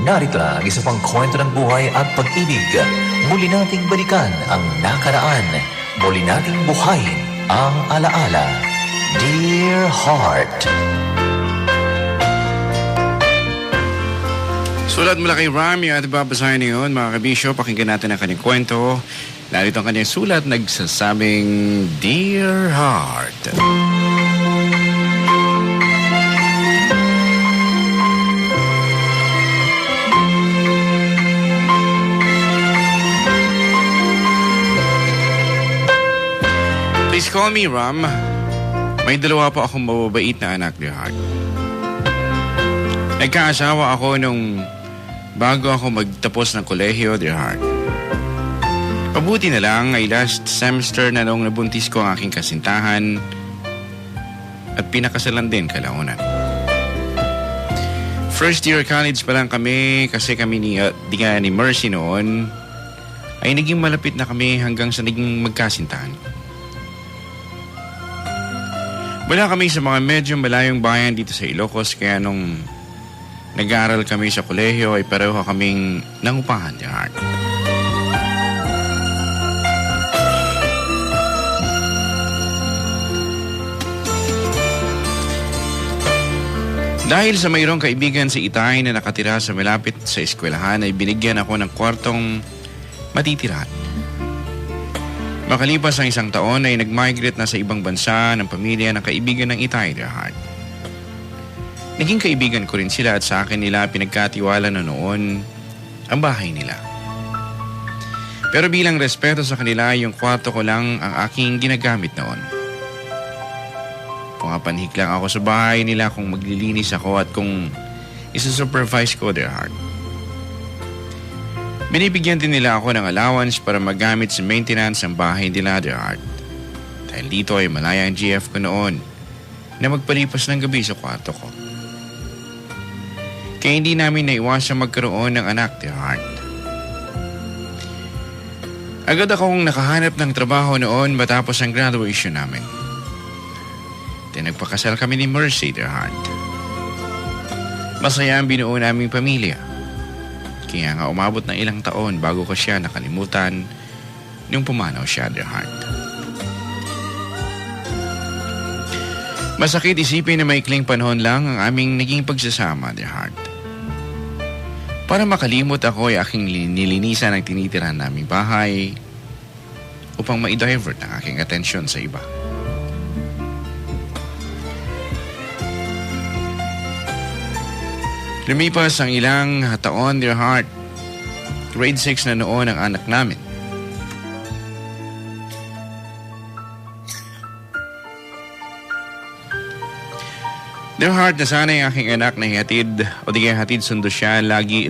narito ang isa pang kwento ng buhay at pag-ibig. Muli nating balikan ang nakaraan. Muli nating buhayin ang alaala. Dear Heart. Sulat mula kay Ram, yung ating babasahin ngayon, mga kabisyo, pakinggan natin ang kanyang kwento. Narito ang kanyang sulat, nagsasabing, Dear Heart. Please call me Ram. May dalawa pa akong mababait na anak, Dear Heart. Nagkaasawa ako nung bago ako magtapos ng kolehiyo, Dear Heart. Pabuti na lang ay last semester na nung nabuntis ko ang aking kasintahan at pinakasalan din kalaunan. First year college pa lang kami kasi kami ni Mercy noon ay naging malapit na kami hanggang sa naging magkasintahan. Wala kami sa mga medyo malayong bayan dito sa Ilocos kaya nung nag-aaral kami sa kolehiyo ay pareho kaming nangupahan, Dear Heart. Dahil sa mayroong kaibigan si Itay na nakatira sa malapit sa eskwelahan ay binigyan ako ng kwartong matitirahan. Makalipas ang isang taon ay nag-migrate na sa ibang bansa ng pamilya ng kaibigan ng Itay, Dear Heart. Naging kaibigan ko rin sila at sa akin nila pinagkatiwala na noon ang bahay nila. Pero bilang respeto sa kanila, yung kwarto ko lang ang aking ginagamit noon. Pumapanhik lang ako sa bahay nila kung maglilinis ako at kung isa-supervise ko, Dear Heart. Binibigyan din nila ako ng allowance para magamit sa maintenance ng bahay nila, Dear Heart. Dahil dito ay malaya ang GF ko noon na magpalipas ng gabi sa kwarto ko. Kaya hindi namin naiwasang magkaroon ng anak, Dear Heart. Agad akong nakahanap ng trabaho noon matapos ang graduation namin. Nagpakasal kami ni Mercy, Dear Heart. Masaya ang binuo naming pamilya. Kaya nga umabot ng ilang taon bago ko siya nakalimutan nung pumanaw siya, Dear Heart. Masakit isipin na maikling panahon lang ang aming naging pagsasama, Dear Heart. Para makalimot ako ay aking nilinisan ang tinitirahan naming bahay upang ma-divert ang aking atensyon sa iba. Lumipas ang ilang taon, Dear Heart. Grade 6 na noon ang anak namin. Dear Heart, nasanay ang aking anak na hihatid o di kaya hatid sundo siya lagi.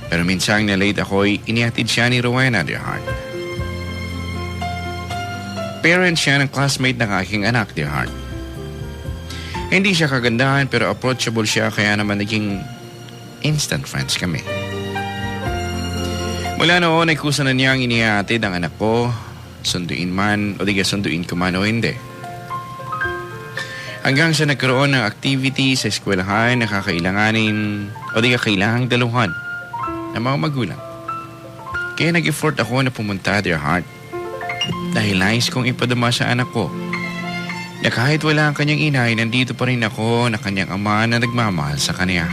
Pero minsan na late ako'y inihatid siya ni Rowena, Dear Heart. Parent siya ng classmate ng aking anak, Dear Heart. Hindi siya kagandahan pero approachable siya kaya naman naging instant friends kami. Mula noon ay kusa na niyang inihatid ang anak ko, sunduin man o di kaya sunduin ko man o hindi. Hanggang sa nagkaroon ng activity sa eskwelahan na kakailanganin o di kaya kailangang daluhan ng mga magulang. Kaya nag-effort ako na pumunta, Dear Heart. Dahil nais kong ipadama sa anak ko na kahit wala ang kanyang inay, nandito pa rin ako na kanyang ama na nagmamahal sa kanya.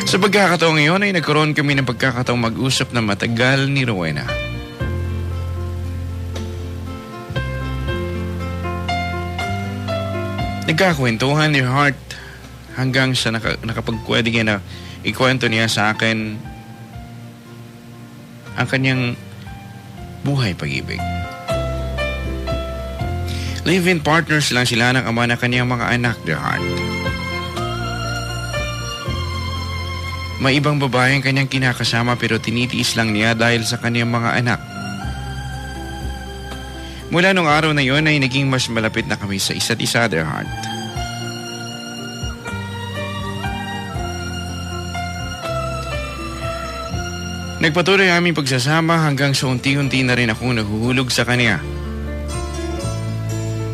Sa pagkakataong ngayon ay nagkaroon kami ng pagkakataong mag-usap na matagal ni Rowena. Nagkakwentuhan, Dear Heart, hanggang sa nakapagpwede niya na ikwento niya sa akin ang kanyang buhay pag-ibig. Live-in partners lang sila ng ama na kanyang mga anak, Dear Heart. May ibang babae ang kanyang kinakasama pero tinitiis lang niya dahil sa kanyang mga anak. Mula nung araw na yon ay naging mas malapit na kami sa isa't isa, Dear Heart. Nagpatuloy ang aming pagsasama hanggang sa unti-unti na rin akong nahuhulog sa kanya.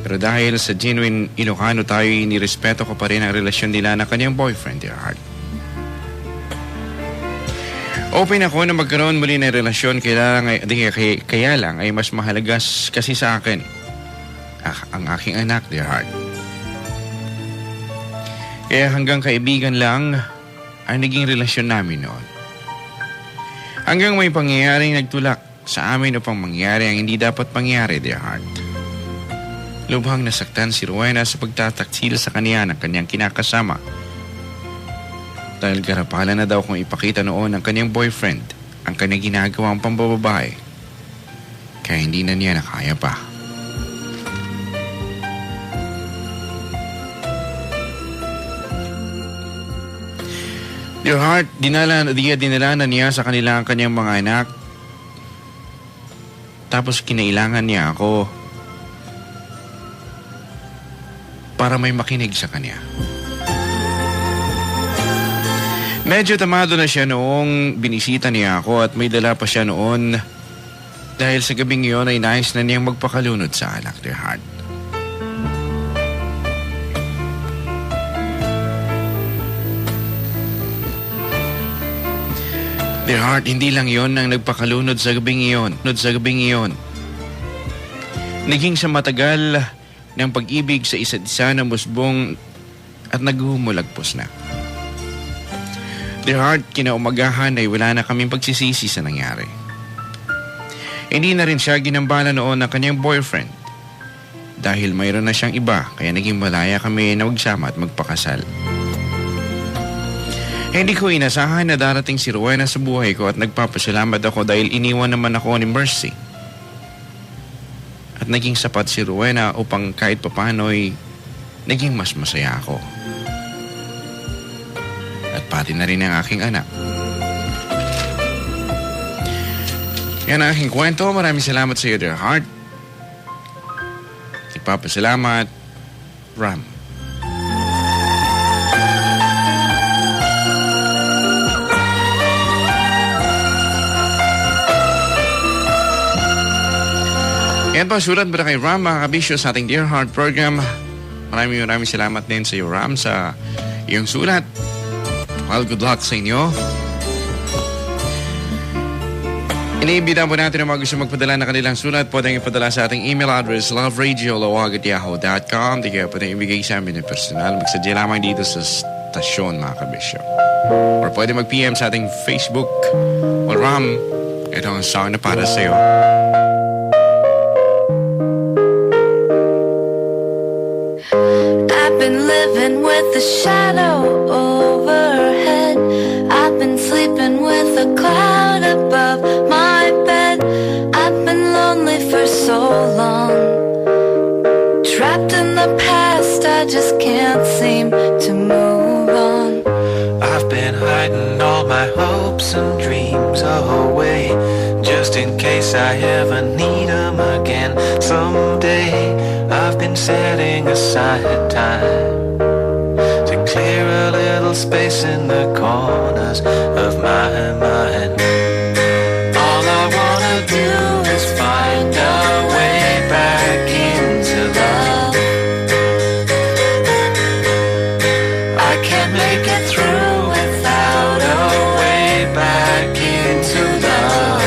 Pero dahil sa genuine Ilocano tayo, inirespeto ko pa rin ang relasyon nila ng kanyang boyfriend, dear heart. Open ako na magkaroon muli ng relasyon, kaya lang ay mas mahalaga kasi sa akin ang aking anak, dear heart. Kaya hanggang kaibigan lang ang naging relasyon namin noon. Hanggang may pangyayaring nagtulak sa amin upang mangyari ang hindi dapat mangyari, dear heart. Lubhang nasaktan si Rowena sa pagtataksil sa kanya ng kanyang kinakasama. Dahil garapalan na daw kung ipakita noon ng kanyang boyfriend ang kanyang ginagawang pambababae. Kaya hindi na niya nakaya pa. Dear heart, dinala na niya sa kanila ang kanyang mga anak. Tapos kinailangan niya ako para may makinig sa kanya. Medyo tamado na siya noong binisita niya ako at may dala pa siya noon dahil sa gabing iyon ay nais na niyang magpakalunod sa anak, dear heart. Dear heart, hindi lang iyon ang nagpakalunod sa gabing iyon. Naging sa matagal ng pag-ibig sa isa't isa na musbong at naghumulagpos na. Dear heart, kinaumagahan ay wala na kaming pagsisisi sa nangyari. Hindi na rin siya ginambala noon ng kanyang boyfriend dahil mayroon na siyang iba kaya naging malaya kami na magsama at magpakasal. Hindi ko inasahan na darating si Rowena sa buhay ko at nagpapasalamat ako dahil iniwan naman ako ni Mercy. At naging sapat si Rowena upang kahit papano'y naging mas masaya ako. At pati na rin ang aking anak. Yan ang aking kwento. Maraming salamat sa iyo, dear heart. Ipapasalamat, Ram. Yan po, sulat para kay Ram, mga kabisyo, sa ating Dear Heart program. Maraming salamat din sa iyo, Ram, sa iyong sulat. Well, good luck sa inyo. Iniimbita po natin ang mga gusto magpadala ng kanilang sulat. Pwedeng ipadala sa ating email address, loveradiolawag@yahoo.com. Di kaya pwedeng ibigay sa amin ng personal. Magsadya lamang dito sa stasyon, mga kabisyo. Or pwede mag-PM sa ating Facebook. Well, Ram, ito ang song na para sa iyo. I've been living with the shadow overhead. I've been sleeping with a cloud above my bed. I've been lonely for so long, trapped in the past, I just can't seem to move on. I've been hiding all my hopes and dreams away, just in case I ever need them again someday. I've been setting aside time to clear a little space in the corners of my mind. All I wanna do is find a way back into love. I can't make it through without a way back into love.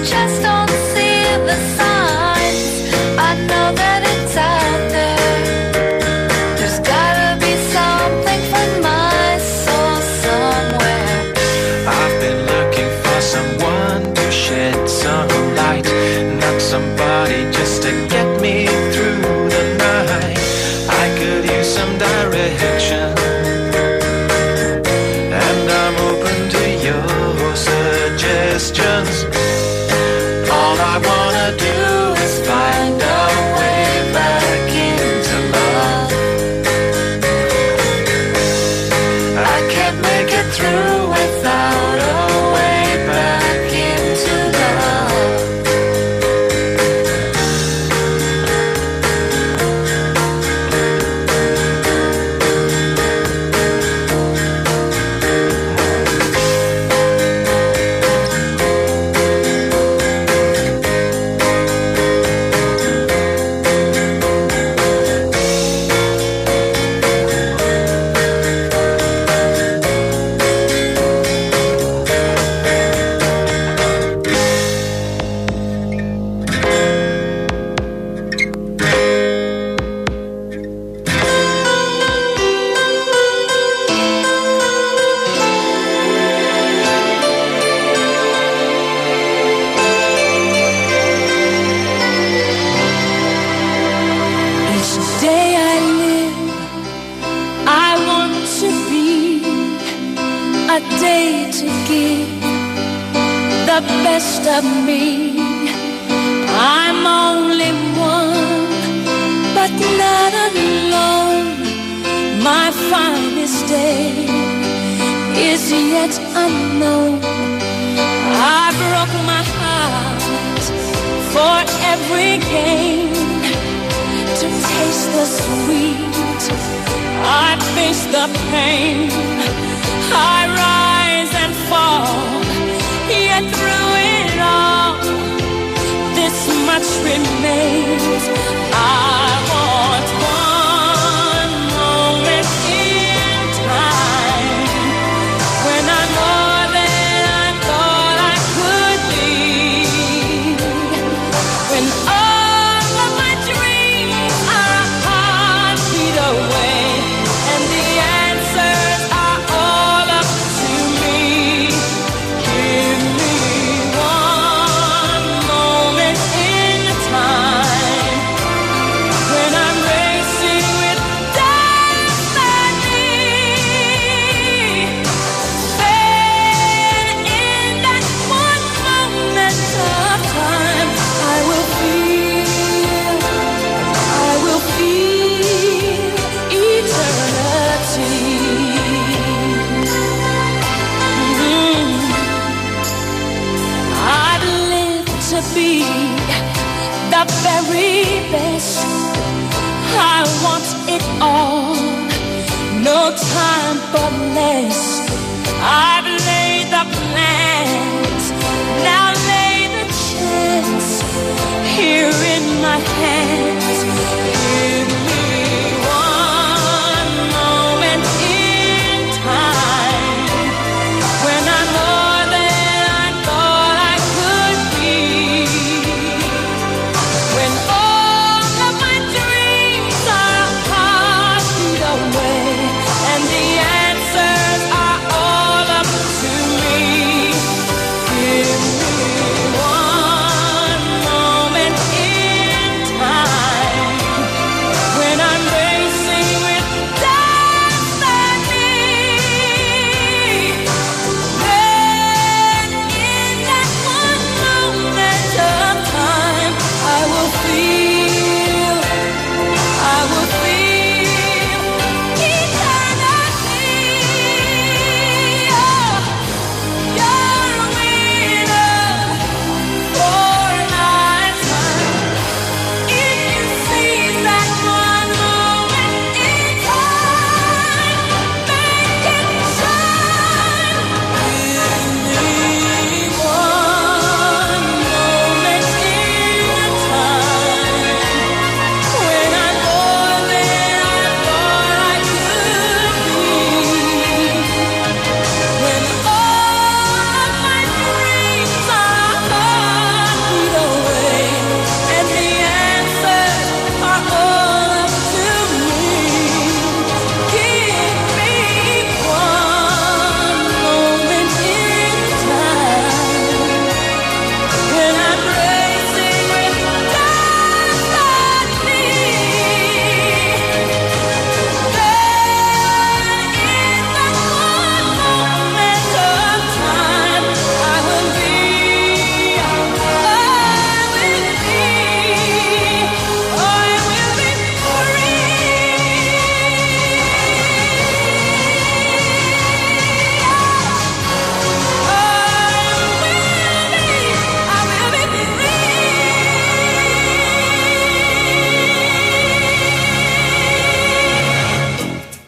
Just don't see the signs. I know that it's out there. There's gotta be something for my soul somewhere. I've been looking for someone to shed some light, not somebody just to get me through the night. I could use some direction, and I'm open to your suggestions. All I wanna do is find a way back into love. I can't make it through without a way back into love. to give the best of me. I'm only one, but not alone. My finest day is yet unknown. I broke my heart for every gain. To taste the sweet, I face the pain. I rise and fall, yet through it all, this much remains. I want one moment in time when I'm more than I thought I could be. When all of my dreams are a heartbeat away, and the answers are all up to me. Give me one moment in time when I'm racing with destiny. Then in that one moment of time, I will feel eternity. I'd live to be the very best. I want it all, no time but less. I've laid the plans, now lay the chance here in my hands.